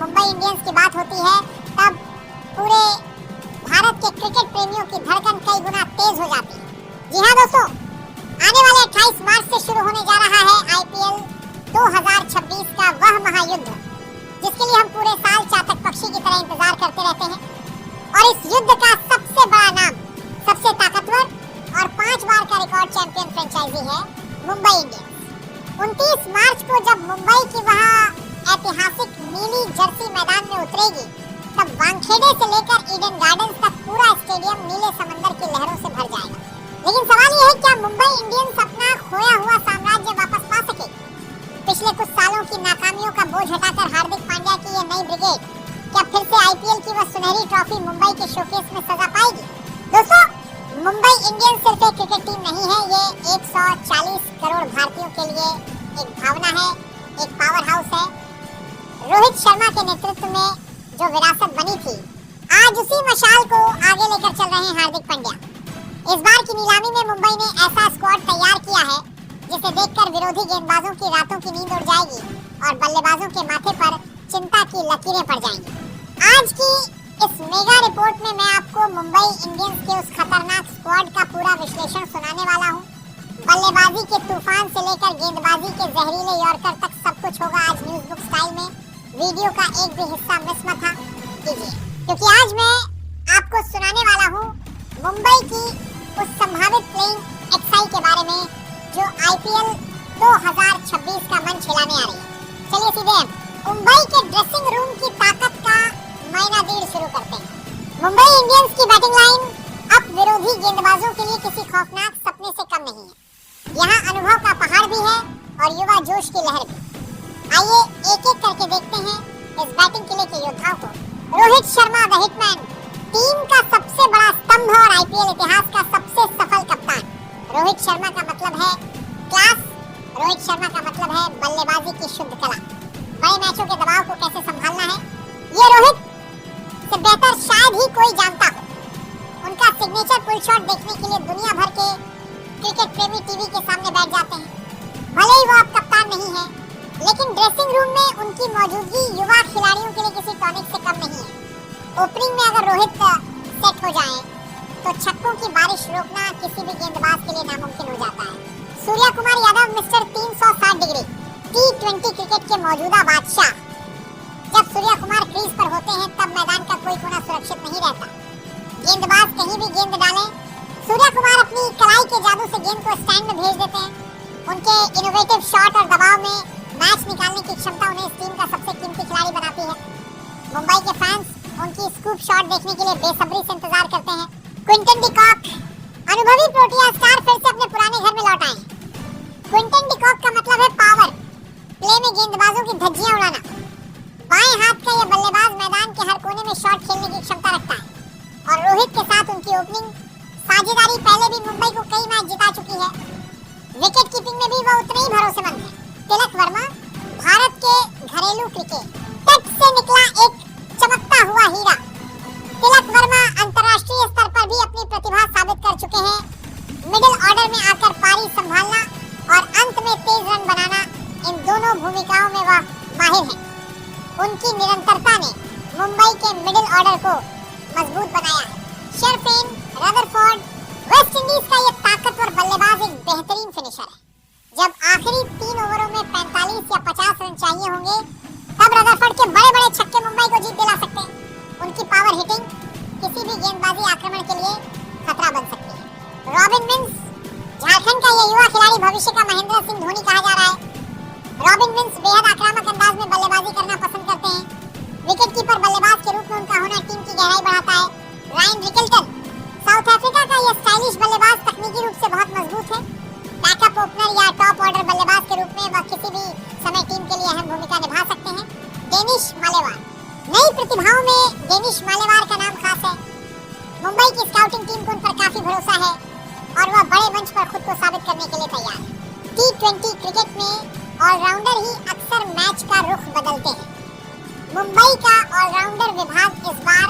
Mumbai Indians की बात होती है तब पूरे भारत के क्रिकेट प्रेमियों की धड़कन कई गुना तेज हो जाती है। जी हाँ दोस्तों, आने वाले 28 मार्च से शुरू होने जा रहा है आईपीएल 2026 का वह महायुद्ध, जिसके लिए हम पूरे साल चातक पक्षी की तरह इंतजार करते रहते हैं। और इस युद्ध का सबसे बड़ा नाम, सबसे ताकतवर और 5 बार का रिकॉर्ड चैंपियन फ्रेंचाइजी है मुंबई इंडियंस। 29 मार्च को जब मुंबई की वह ऐतिहासिक नीली जर्सी मैदान में उतरेगी, तब वानखेड़े से लेकर ईडन गार्डन्स तक पूरा स्टेडियम नीले समंदर की लहरों से भर जाएगा। लेकिन सवाल यह है, क्या मुंबई इंडियंस अपना खोया हुआ साम्राज्य वापस पा सके? पिछले कुछ सालों की नाकामियों का बोझ हटाकर हार्दिक पांड्या की यह नई ब्रिगेड क्या फिर से आईपीएल की वह सुनहरी ट्रॉफी मुंबई के शोकेस में सजा पाएगी? दोस्तों, मुंबई इंडियंस सिर्फ एक क्रिकेट टीम नहीं है, ये 140 करोड़ भारतीयों के लिए एक भावना है, एक पावर हाउस है। रोहित शर्मा के नेतृत्व में जो विरासत बनी थी, आज उसी मशाल को आगे लेकर चल रहे हैं हार्दिक पांड्या। इस बार की नीलामी में मुंबई ने ऐसा स्क्वाड तैयार किया है जिसे देखकर विरोधी गेंदबाजों की रातों की नींद उड़ जाएगी और बल्लेबाजों के माथे पर चिंता की लकीरें पड़ जाएंगी। आज की इस मेगा रिपोर्ट में मैं आपको मुंबई इंडियंस के उस खतरनाक स्क्वाड का पूरा विश्लेषण सुनाने वाला हूं। बल्लेबाजी के तूफान से लेकर गेंदबाजी के जहरीले यॉर्कर तक सब कुछ होगा आज न्यूज़ बुक स्टाइल में। वीडियो का एक भी हिस्सा मिस मत कीजिए, क्योंकि आज मैं आपको सुनाने वाला हूं मुंबई की उस संभावित प्लेइंग एक्साई के बारे में जो आईपीएल 2026 का मंच हिलाने आ रही है। चलिए सीधे मुंबई के ड्रेसिंग रूम की ताकत का मायना देर शुरू करते हैं। मुंबई इंडियंस की बैटिंग लाइन अब विरोधी गेंदबाजों के लिए किसी खौफनाक सपने से कम नहीं है। यहाँ अनुभव का पहाड़ भी है और युवा जोश की लहर भी। आइए एक एक करके देखते हैं इस बैटिंग किले के योद्धाओं को। Rohit Sharma the hitman, team का सबसे बड़ा स्तंभ और आईपीएल इतिहास का सबसे सफल कप्तान। रोहित शर्मा का मतलब है क्लास, रोहित शर्मा का मतलब है बल्लेबाजी की शुद्ध कला। बड़े मैचों के दबाव को कैसे संभालना है, ये रोहित से बेहतर शायद ही कोई जानता हो। उनका सिग्नेचर पुल शॉट देखने के लिए दुनिया भर के क्रिकेट प्रेमी टीवी के सामने बैठ जाते हैं। भले ही वो अब कप्तान नहीं है, लेकिन ड्रेसिंग रूम में उनकी मौजूदगी युवा खिलाड़ियों के लिए किसी टॉनिक से कम नहीं है। ओपनिंग में अगर रोहित सेट हो जाए तो छक्कों की बारिश रोकना किसी भी गेंदबाज के लिए नामुमकिन हो जाता है। सूर्या कुमार यादव मिस्टर 360 डिग्री टी20 क्रिकेट के मौजूदा बादशाह। जब सूर्या कुमार क्रीज पर होते हैं तब मैदान का कोई कोना सुरक्षित नहीं रहता। गेंदबाज कहीं भी गेंद डालें, सूर्या कुमार अपनी कलाई के जादू से गेंद को स्टैंड में भेज देते हैं। उनके इनोवेटिव शॉट और दबाव में मैच निकालने की क्षमता उन्हें इस टीम का सबसे कीमती खिलाड़ी बनाती है। मुंबई के फैंस उनकी स्कूप शॉट देखने के लिए बेसब्री से इंतजार करते हैं। क्विंटन डिकॉक, अनुभवी प्रोटिया स्टार फिर से अपने पुराने घर में लौट आए। क्विंटन डिकॉक का मतलब है पावर प्ले में गेंदबाजों की धज्जियां उड़ाना। बाएं हाथ का यह बल्लेबाज मैदान के हर कोने में शॉट खेलने की क्षमता रखता है और रोहित के साथ उनकी ओपनिंग साझेदारी पहले भी मुंबई को कई मैच जिता चुकी है। विकेट कीपिंग में भी वह उतने ही भरोसेमंद है। तिलक वर्मा, भारत के घरेलू क्रिकेट तट से निकला एक चमकता हुआ हीरा। तिलक वर्मा अंतर्राष्ट्रीय स्तर पर भी अपनी प्रतिभा साबित कर चुके हैं। मिडिल ऑर्डर में आकर पारी संभालना और अंत में तेज रन बनाना, इन दोनों भूमिकाओं में वह माहिर हैं। उनकी निरंतरता ने मुंबई के मिडिल ऑर्डर को मजबूत बनाया है। शेरफेन, रदरफोर्ड, वेस्ट इंडीज का यह ताकतवर बल्लेबाज एक बेहतरीन फिनिशर है। जब आखिरी 3 ओवरों में 45 या 50 रन चाहिए होंगे, तब रदरफोर्ड के बड़े बड़े छक्के मुंबई को जीत दिला सकते हैं। उनकी पावर हिटिंग किसी भी गेंदबाजी आक्रमण के लिए खतरा बन सकती है। रॉबिन विंस, झारखंड का यह युवा खिलाड़ी भविष्य का महेंद्र सिंह धोनी कहा जा रहा है। रॉबिन विंस बेहद आक्रामक अंदाज में बल्लेबाजी करना पसंद करते हैं। विकेट कीपर बल्लेबाज के रूप में उनका होना टीम की गहराई बढ़ाता है। रायन रिकल्टन, साउथ अफ्रीका का यह स्टाइलिश बल्लेबाज तकनीकी रूप से बहुत मजबूत है। बैकअप ओपनर या टॉप ऑर्डर बल्लेबाज के रूप में वह किसी भी समय टीम के लिए अहम भूमिका निभा सकते हैं। डेनिश मालेवार, नई प्रतिभाओं में डेनिश मालेवार का नाम खास है। मुंबई की स्काउटिंग टीम को उन पर काफी भरोसा है और वह बड़े मंच पर खुद को साबित करने के लिए तैयार है। टी20 क्रिकेट में ऑलराउंडर ही अक्सर मैच का रुख बदलते हैं। मुंबई का ऑलराउंडर विभाग इस बार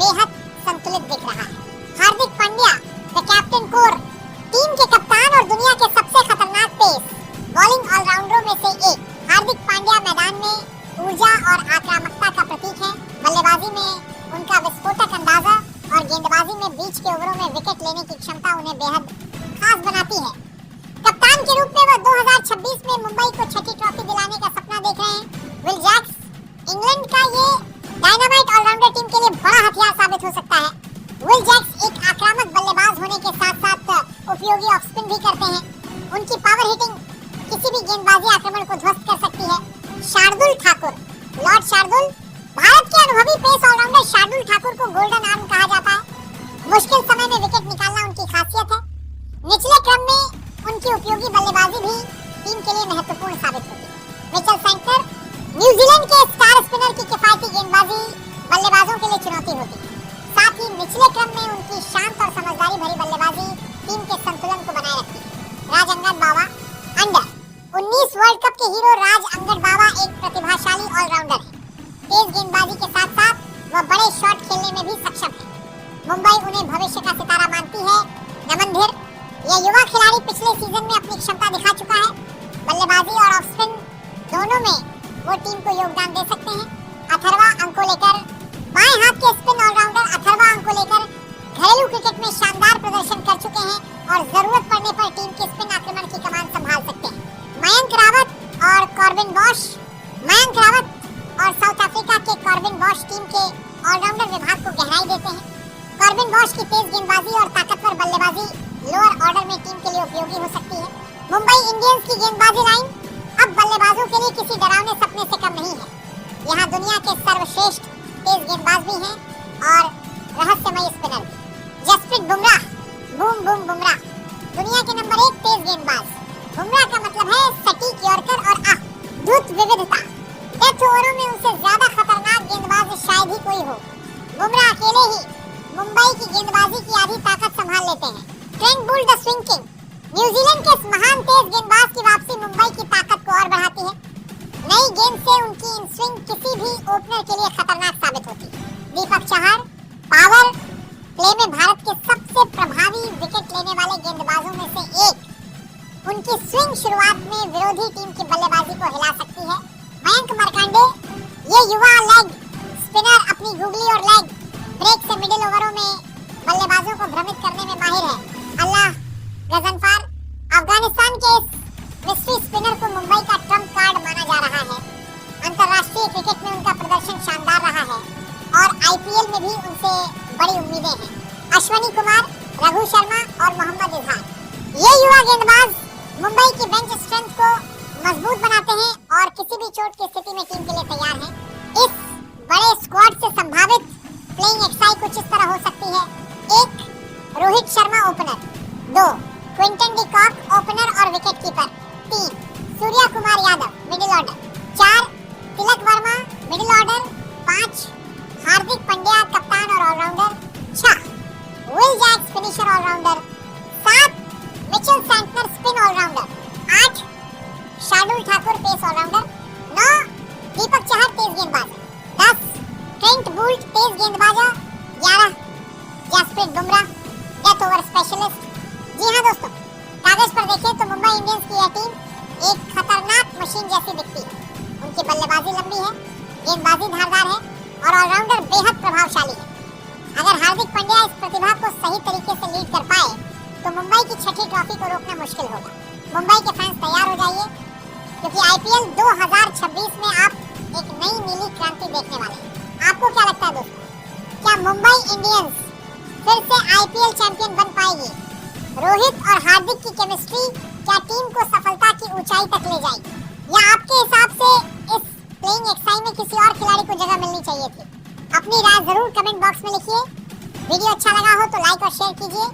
बेहद संतुलित दिख रहा है। Hardik Pandya the captain core, team के कप्तान और दुनिया के सबसे खतरनाक पेस बॉलिंग ऑलराउंडरों में से एक। हार्दिक पांड्या मैदान में ऊर्जा और आक्रामकता का बल्लेबाजी में उनका विस्फोटक अंदाजा और गेंदबाजी में बीच के ओवरों में विकेट लेने की क्षमता उन्हें बेहद खास बनाती है। कप्तान के रूप में वह 2026 में मुंबई को छठी ट्रॉफी दिलाने का सपना देख रहे हैं। विल जैक्स इंग्लैंड का ये डायनामाइट ऑलराउंडर टीम के लिए बड़ा हथियार साबित हो सकता है। विल जैक्स एक आक्रामक बल्लेबाज होने के साथ साथ उपयोगी ऑफ स्पिन भी करते हैं। उनकी पावर हिटिंग किसी भी गेंदबाजी आक्रमण को ध्वस्त कर सकती है। शार्दुल ठाकुर, लॉर्ड शार्दुल, भारत के अनुभवी पेस ऑलराउंडर शार्दुल ठाकुर को गोल्डन आर्म कहा जाता है। मुश्किल समय में विकेट निकालना उनकी खासियत है। निचले क्रम में उनकी उपयोगी बल्लेबाजी भी टीम के लिए महत्वपूर्ण साबित होती है। मिचेल सेंटनर, न्यूजीलैंड के स्टार स्पिनर की किफायती गेंदबाजी बल्लेबाजों के लिए चुनौती होती है। साथ ही निचले क्रम में उनकी शांत और समझदारी भरी बल्लेबाजी टीम के संतुलन को बनाए रखती है। राज अंगद बावा, अंडर 19 वर्ल्ड कप के हीरो राज अंगद बावा एक प्रतिभाशाली ऑलराउंडर है। तेज गेंदबाजी के साथ साथ वह बड़े शॉट खेलने में भी सक्षम है। मुंबई उन्हें भविष्य का सितारा मानती है। नमन धीर, यह युवा खिलाड़ी पिछले सीजन में अपनी क्षमता दिखा चुका है। बल्लेबाजी और ऑफ स्पिन दोनों में वो टीम को योगदान दे सकते हैं। अथर्वा अंकोलेकर, बाएं हाथ के स्पिन ऑलराउंडर अथर्वा अंकोलेकर घरेलू क्रिकेट में शानदार प्रदर्शन कर चुके हैं और जरूरत पड़ने पर टीम के स्पिन आक्रमण की कमान संभाल सकते हैं। मयंक रावत और कॉर्बिन बॉश, मयंक रावत और साउथ अफ्रीका के कॉर्बिन बॉश टीम के ऑलराउंडर विभाग को गहराई देते हैं। कॉर्बिन बॉश की तेज गेंदबाजी और ताकतवर बल्लेबाजी लोअर ऑर्डर में टीम के लिए उपयोगी हो सकती है। मुंबई इंडियंस की गेंदबाजी लाइन अब बल्लेबाजों के लिए किसी डरावने सपने से कम नहीं है। यहाँ दुनिया के सर्वश्रेष्ठ तेज गेंदबाज भी हैं और रहस्यमय स्पिनर भी। जसप्रीत बुमराह, बूम बूम बुमराह, दुनिया के नंबर 1 तेज गेंदबाज। बुमराह का मतलब है सटीक यॉर्कर और अद्भुत विविधता। डेथ ओवरों में उनसे ज्यादा खतरनाक गेंदबाज शायद ही कोई हो। बुमराह अकेले ही मुंबई की गेंदबाजी की आधी ताकत संभाल लेते हैं। Trent bull the swing king, New Zealand के इस महान तेज गेंदबाज की वापसी मुंबई की ताकत को और बढ़ाती है। नई गेंद से उनकी इन स्विंग किसी भी ओपनर के लिए खतरनाक साबित होती है। दीपक चहर, पावर प्ले में भारत के सबसे प्रभावी विकेट लेने वाले गेंदबाजों में से एक। उनकी स्विंग शुरुआत में विरोधी टीम की बल्लेबाजी को हिला सकती है। मयंक मार्कंडे, ये युवा लेग स्पिनर अपनी गुगली और लेग ब्रेक से मिडिल ओवरों में बल्लेबाजों को भ्रमित करने में माहिर है। अल्लाह गजनफर, अफगानिस्तान के इस मिस्ट्री स्पिनर को मुंबई का ट्रम्प कार्ड माना जा रहा है। अंतर्राष्ट्रीय क्रिकेट में उनका प्रदर्शन शानदार रहा है और आईपीएल में भी उनसे बड़ी उम्मीदें हैं। अश्विनी कुमार, रघु शर्मा और मोहम्मद इजहार, ये युवा गेंदबाज मुंबई की बेंच स्ट्रेंथ को मजबूत बनाते हैं और किसी भी चोट की स्थिति में टीम के लिए तैयार हैं। इस बड़े स्क्वाड से संभावित प्लेइंग एक्साई कुछ इस तरह हो सकती है। 1. Rohit Sharma opener, 2. Quinton de Kock opener और wicket keeper, 3. Surya Kumar Yadav middle order, 4. Tilak Varma middle order, 5. Hardik Pandya कप्तान और allrounder, 6. Will Jacks finisher allrounder, 7. Mitchell Santner spin allrounder, 8. Shardul Thakur pace allrounder, 9. Deepak Chahar तेज गेंदबाज, 10. ट्रेंट बुल्ट तेज गेंदबाज, 11. Jasprit Bumrah death over specialist. जी हाँ दोस्तों, कागज पर देखें तो मुंबई इंडियंस की यह टीम एक खतरनाक मशीन जैसी दिखती है। उनकी बल्लेबाजी लंबी है, गेंदबाजी धारदार है और ऑलराउंडर बेहद प्रभावशाली है। अगर हार्दिक पांड्या इस प्रतिभा को सही तरीके से लीड कर पाए तो मुंबई की छठी ट्रॉफी को रोकना मुश्किल होगा। मुंबई के फैंस तैयार हो जाइए, क्योंकि आईपीएल 2026 में आप एक नई नीली क्रांति देखने वाले हैं। आपको क्या लगता है दोस्तों, क्या मुंबई इंडियंस फिर से आईपीएल चैंपियन बन पाएगी? रोहित और हार्दिक की केमिस्ट्री क्या टीम को सफलता की ऊंचाई तक ले जाएगी, या आपके हिसाब से इस प्लेइंग एक्साई में किसी और खिलाड़ी को जगह मिलनी चाहिए थी? अपनी राय जरूर कमेंट बॉक्स में लिखिए। वीडियो अच्छा लगा हो तो लाइक और शेयर कीजिए।